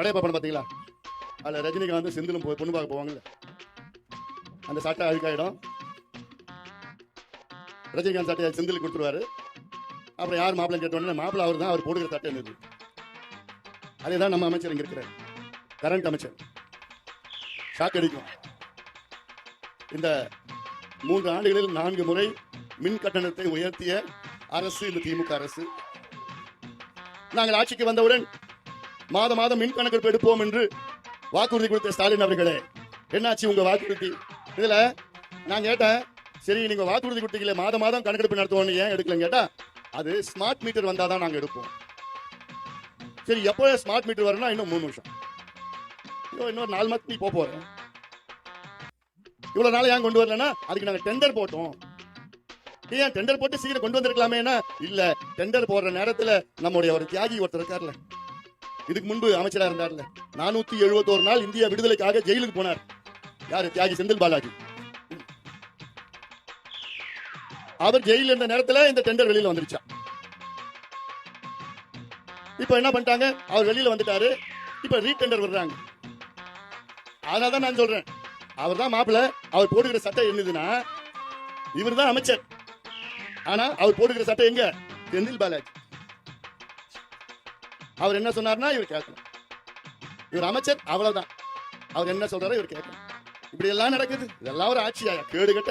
படையப்பா படம் பார்த்தீங்களா? அதில் ரஜினிகாந்த் செந்திலும் பொண்ணு பார்க்க போவாங்கல்ல, அந்த சட்டை அழுக்காயிடும். ரஜினிகாந்த் சட்டையை செந்திலுக்கு கொடுத்துருவாரு. அப்புறம் யார் மாப்பிள்ளை கேட்டோன்னே மாப்பிள்ளை அவர் தான், அவர் போடுகிற சட்டை என்னது. அதே தான் நம்ம அமைச்சர் இங்கே இருக்கிறார், கரண்ட் அமைச்சர். ஷாக் அடிக்கும். இந்த 3 ஆண்டுகளில் 4 முறை மின் கட்டணத்தை உயர்த்திய அரசு இந்த திமுக அரசு. நாங்கள் ஆட்சிக்கு வந்தவுடன் மாதம் மின் கணக்கெடுப்பு எடுப்போம் என்று வாக்குறுதி கொடுத்த ஸ்டாலின் அவர்களே, என்னாச்சு உங்க வாக்குறுதி? இதுல நான் கேட்டேன், சரி நீங்க வாக்குறுதி கொடுத்தீங்களே மாதம் கணக்கெடுப்பு நடத்துவோம், ஏன் எடுக்கலன்னு கேட்டா, அது ஸ்மார்ட் மீட்டர் வந்தாதான் நாங்க எடுப்போம். சரி எப்போ ஸ்மார்ட் மீட்டர் வரணும்? இன்னும் 3 நிமிஷம், இன்னொரு 4 மாதம் நீ போறேன். இவ்வளவு நாள் ஏன் கொண்டு வரலன்னா, அதுக்கு நாங்க டெண்டர் போட்டோம். ஏன் டெண்டர் போட்டு சீக்கிரம் கொண்டு வந்திருக்கலாமே? இல்ல, டெண்டர் போடுற நேரத்துல நம்முடைய ஒரு தியாகி ஒருத்தர் இருக்காருல்ல, இதுக்கு முன்பு அமைச்சரா இருந்தார்ல, 471 நாள் இந்திய விடுதலைக்காக ஜெயிலுக்கு போனார். யாரு? தியாகி செந்தில் பாலாஜி. அவர் ஜெயில இருந்த நேரத்துல இந்த டெண்டர் வெளியில வந்துருச்சா. இப்ப என்ன பண்ணிட்டாங்க? அவர் வெளியில வந்துட்டாரு, இப்ப ரீடெண்டர் வர்றாங்க. அதனாலதான் நான் சொல்றேன், அவர் தான் மாப்பிள்ள. அவர் போடுகிற சட்டை என்னதுன்னா, இவர் தான் அமைச்சர், ஆனா அவர் போடுகிற சட்டை எங்க? செந்தில் பாலாஜி. அவர் என்ன சொன்னார்னா இவர் கேட்கணும். இவர் அமைச்சர், அவ்வளவுதான். அவர் என்ன சொல்றாரோ இவர் கேட்கணும். இப்படி எல்லாம் நடக்குது. இதெல்லாம் ஒரு ஆட்சியா? கேடு கட்ட